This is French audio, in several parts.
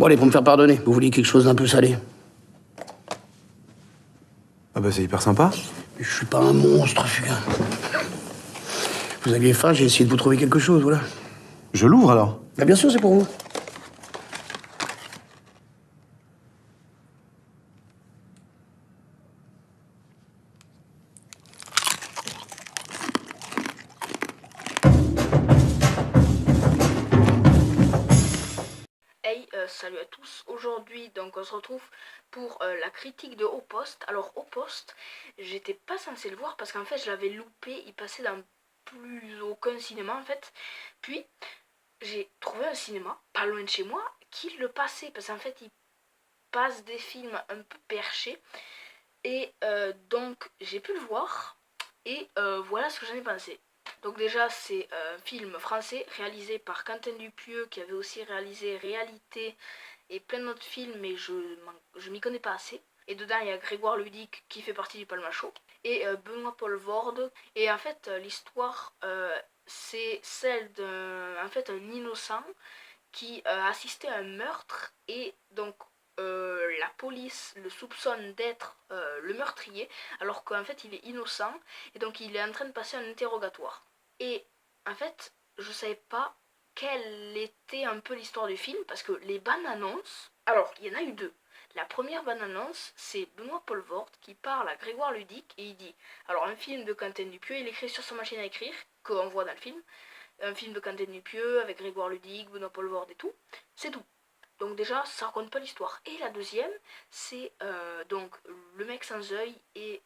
Bon, allez, pour me faire pardonner, vous vouliez quelque chose d'un peu salé. Ah bah c'est hyper sympa. Mais je suis pas un monstre, fugain. Vous aviez faim, j'ai essayé de vous trouver quelque chose, voilà. Je l'ouvre alors. Bah, bien sûr, c'est pour vous. Hey, salut à tous. Aujourd'hui, donc on se retrouve pour la critique de Au Poste. Alors Au Poste, j'étais pas censée le voir parce qu'en fait je l'avais loupé. Il passait dans plus aucun cinéma en fait. Puis j'ai trouvé un cinéma pas loin de chez moi qui le passait parce qu'en fait il passe des films un peu perchés et donc j'ai pu le voir et voilà ce que j'en ai pensé. Donc déjà c'est un film français réalisé par Quentin Dupieux qui avait aussi réalisé Réalité et plein d'autres films mais je m'y connais pas assez. Et dedans il y a Grégoire Ludic qui fait partie du Palmacho et Benoît Poelvoorde. Et en fait l'histoire c'est celle d'un un innocent qui assistait à un meurtre et donc la police le soupçonne d'être le meurtrier alors qu'en fait il est innocent et donc il est en train de passer un interrogatoire. Et en fait je savais pas quelle était un peu l'histoire du film parce que les bandes annonces, alors il y en a eu deux. La première bande annonce c'est Benoît Poelvoorde qui parle à Grégoire Ludic et il dit alors un film de Quentin Dupieux, il écrit sur sa machine à écrire qu'on voit dans le film, un film de Quentin Dupieux avec Grégoire Ludic, Benoît Poelvoorde et tout, c'est tout. Donc déjà, ça raconte pas l'histoire. Et la deuxième, c'est donc le mec sans œil et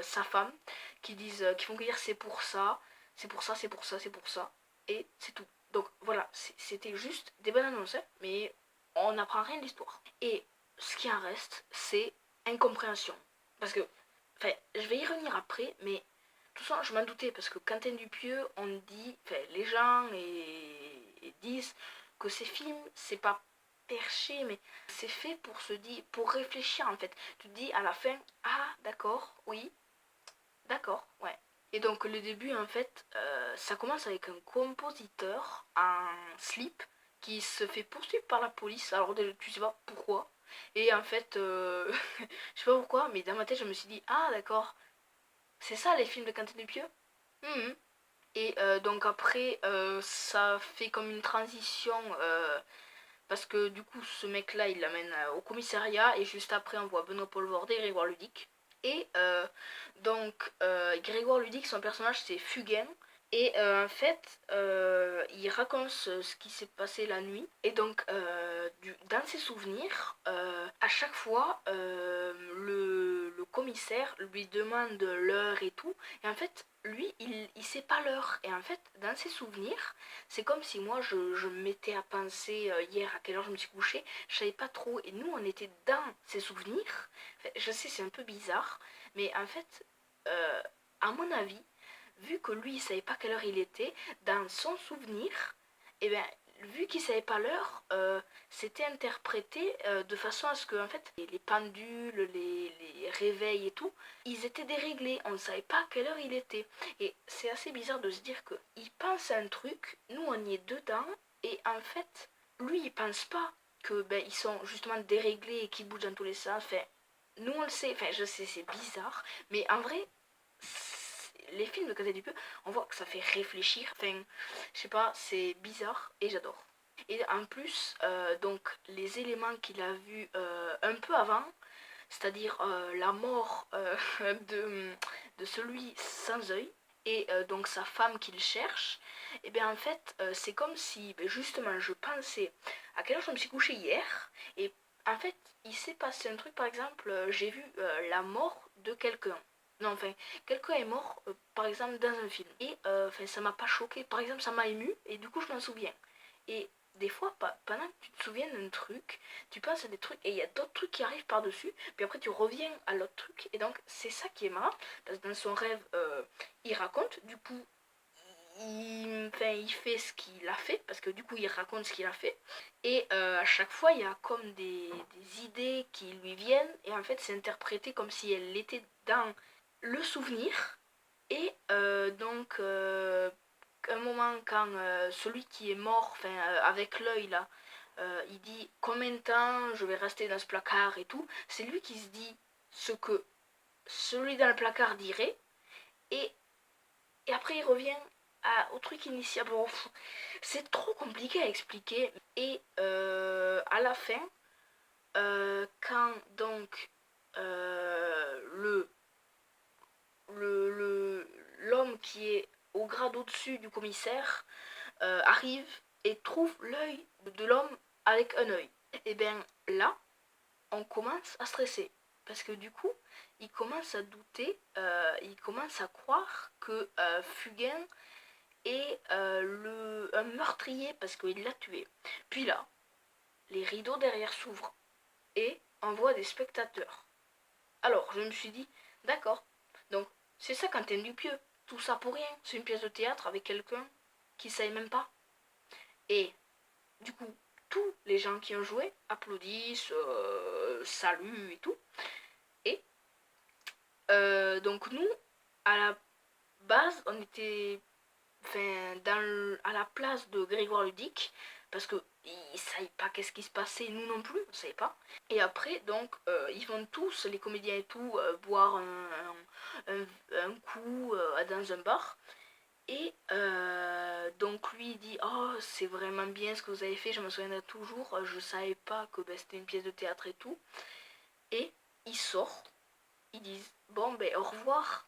sa femme qui font dire c'est pour ça, c'est pour ça, c'est pour ça, c'est pour ça, et c'est tout. Donc voilà, c'était juste des bonnes annonces, hein, mais on n'apprend rien de l'histoire. Et ce qui en reste, c'est incompréhension. Parce que, enfin, je vais y revenir après, mais tout ça, je m'en doutais, parce que Quentin Dupieux, on dit, enfin, les gens disent que ces films, c'est pas perché, mais c'est fait pour se dire, pour réfléchir en fait. Tu te dis à la fin, ah d'accord, oui, d'accord, ouais. Et donc le début en fait, ça commence avec un compositeur en slip qui se fait poursuivre par la police. Alors tu sais pas pourquoi. Et en fait, je sais pas pourquoi, mais dans ma tête je me suis dit, ah d'accord, c'est ça les films de Quentin Dupieux. Mhm. Et donc après, ça fait comme une transition parce que du coup, ce mec-là, il l'amène au commissariat et juste après, on voit Benoît Poelvoorde et Grégoire Ludic. Et donc, Grégoire Ludic, son personnage, c'est Fugain. Et en fait, il raconte ce qui s'est passé la nuit. Et donc, dans ses souvenirs, à chaque fois, le commissaire lui demande l'heure et tout. Et en fait, lui, il sait pas l'heure. Et en fait, dans ses souvenirs, c'est comme si moi, je me mettais à penser hier à quelle heure je me suis couchée. Je savais pas trop. Et nous, on était dans ses souvenirs. Enfin, je sais, c'est un peu bizarre. Mais en fait, à mon avis, vu que lui, il savait pas quelle heure il était, dans son souvenir, et bien, vu qu'il savait pas l'heure, c'était interprété de façon à ce que, en fait, les pendules, les réveils et tout, ils étaient déréglés. On ne savait pas quelle heure il était. Et c'est assez bizarre de se dire qu'il pense à un truc, nous on y est dedans, et en fait, lui il pense pas que ben, ils sont justement déréglés et qu'ils bougent dans tous les sens. Enfin, nous on le sait, enfin je sais, c'est bizarre, mais en vrai, les films de Quentin Dupieux, on voit que ça fait réfléchir. Enfin, je sais pas, c'est bizarre et j'adore. Et en plus, donc les éléments qu'il a vus un peu avant, c'est-à-dire la mort de celui sans œil et donc sa femme qu'il cherche, et bien en fait, c'est comme si ben, justement je pensais à quelle heure je me suis couchée hier et en fait, il s'est passé un truc, par exemple, j'ai vu la mort de quelqu'un. Non, enfin, quelqu'un est mort, par exemple, dans un film. Et enfin, ça m'a pas choqué. Par exemple, ça m'a ému, et du coup, je m'en souviens. Et des fois, pendant que tu te souviens d'un truc, tu penses à des trucs, et il y a d'autres trucs qui arrivent par-dessus, puis après, tu reviens à l'autre truc. Et donc, c'est ça qui est marrant, parce que dans son rêve, il raconte, du coup, il fait ce qu'il a fait, parce que du coup, il raconte ce qu'il a fait. Et à chaque fois, il y a comme des idées qui lui viennent, et en fait, c'est interprété comme si elle était dans le souvenir. Et donc, un moment quand celui qui est mort, avec l'œil là, il dit combien de temps je vais rester dans ce placard et tout. C'est lui qui se dit ce que celui dans le placard dirait. Et après il revient au truc initial. Bon, c'est trop compliqué à expliquer. Et à la fin, quand donc l'homme qui est au grade au-dessus du commissaire arrive et trouve l'œil de l'homme avec un œil. Et bien là, on commence à stresser. Parce que du coup, il commence à douter, il commence à croire que Fugain est un meurtrier parce qu'il l'a tué. Puis là, les rideaux derrière s'ouvrent et on voit des spectateurs. Alors, je me suis dit, d'accord, donc c'est ça quand t'aimes du pieux. Tout ça pour rien, c'est une pièce de théâtre avec quelqu'un qui savait même pas. Et du coup, tous les gens qui ont joué applaudissent, saluent et tout. Et donc nous, à la base, on était à la place de Grégoire Ludic, parce que ils savaient pas qu'est-ce qui se passait, nous non plus, on savait pas. Et après, donc, ils vont tous, les comédiens et tout, boire un coup dans un bar. Et donc lui il dit oh c'est vraiment bien ce que vous avez fait, je me souviendrai toujours, je savais pas que c'était une pièce de théâtre et tout. Et il sort, ils disent bon ben au revoir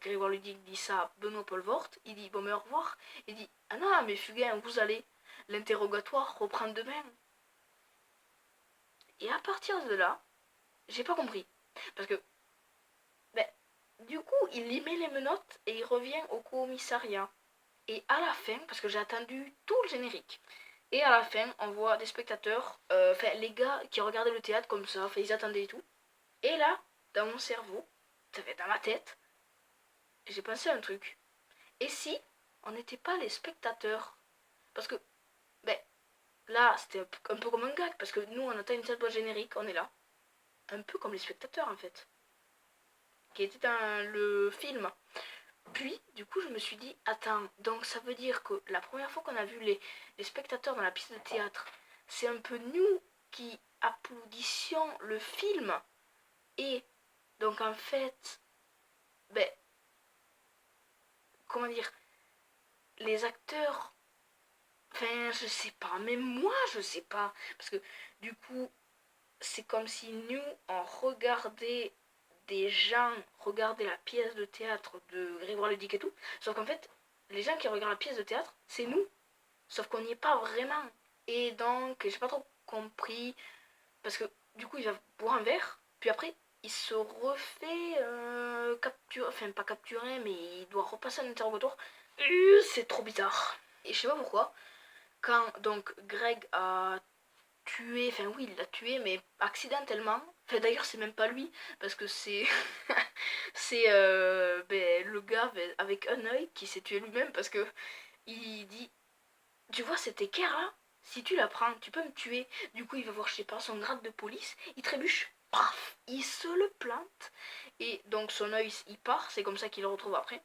Grégoire Ludic dit ça à Benoît Poelvoort, il dit bon mais au revoir, il dit ah non mais Fugain vous allez, l'interrogatoire reprend demain. Et à partir de là, j'ai pas compris, parce que du coup, il y met les menottes et il revient au commissariat. Et à la fin, parce que j'ai attendu tout le générique, et à la fin, on voit des spectateurs, les gars qui regardaient le théâtre comme ça, ils attendaient et tout. Et là, dans mon cerveau, dans ma tête, j'ai pensé à un truc. Et si on n'était pas les spectateurs? Parce que, là, c'était un peu comme un gag, parce que nous, on attend une seule boîte générique, on est là. Un peu comme les spectateurs, en fait. Qui était dans le film. Puis, du coup, je me suis dit, attends, donc ça veut dire que la première fois qu'on a vu les spectateurs dans la pièce de théâtre, c'est un peu nous qui applaudissions le film. Et donc, en fait, comment dire, les acteurs, je sais pas, même moi, je sais pas. Parce que, du coup, c'est comme si nous, on regardait des gens regarder la pièce de théâtre de Grégoire Ludic et tout, sauf qu'en fait, les gens qui regardent la pièce de théâtre, c'est nous, sauf qu'on n'y est pas vraiment. Et donc, j'ai pas trop compris, parce que du coup, il va boire un verre, puis après, il se refait capturer, pas capturer, mais il doit repasser un interrogatoire. C'est trop bizarre. Et je sais pas pourquoi, quand donc Greg a tué, oui, il l'a tué, mais accidentellement. D'ailleurs, c'est même pas lui, parce que c'est c'est le gars avec un œil qui s'est tué lui-même, parce que il dit tu vois cette équerre là, si tu la prends, tu peux me tuer. Du coup, il va voir, je sais pas, son grade de police, il trébuche, paf, il se le plante, et donc son œil il part, c'est comme ça qu'il le retrouve après.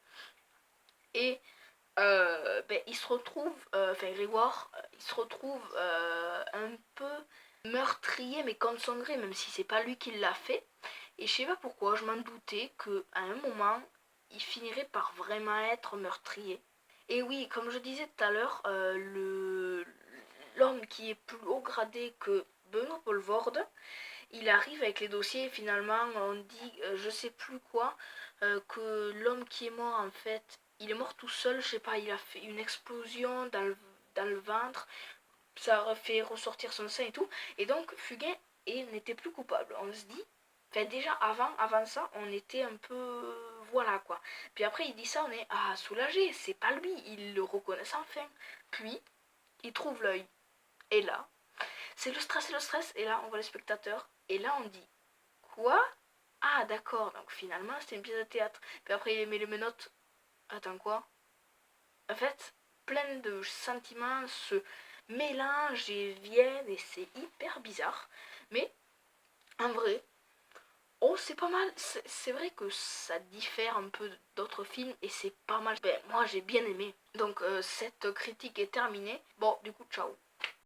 Et il se retrouve, Grégoire, il se retrouve un peu meurtrier, mais contre son gré, même si c'est pas lui qui l'a fait. Et je sais pas pourquoi, je m'en doutais qu'à un moment, il finirait par vraiment être meurtrier. Et oui, comme je disais tout à l'heure, l'homme qui est plus haut gradé que Benoît Poelvoort, il arrive avec les dossiers et finalement on dit, je sais plus quoi, que l'homme qui est mort en fait, il est mort tout seul, je sais pas, il a fait une explosion dans le ventre, ça a fait ressortir son sang et tout, et donc Fugain n'était plus coupable. On se dit, déjà avant ça, on était un peu, voilà quoi. Puis après il dit ça, on est soulagé, c'est pas lui, il le reconnaît enfin. Puis il trouve l'œil, et là, c'est le stress, et là on voit les spectateurs, et là on dit, quoi? Ah d'accord, donc finalement c'était une pièce de théâtre. Puis après il met les menottes, attends quoi? En fait, plein de sentiments se mélangent et viennent et c'est hyper bizarre. Mais en vrai, c'est pas mal. C'est vrai que ça diffère un peu d'autres films et c'est pas mal. Moi j'ai bien aimé. Donc cette critique est terminée. Bon, du coup, ciao.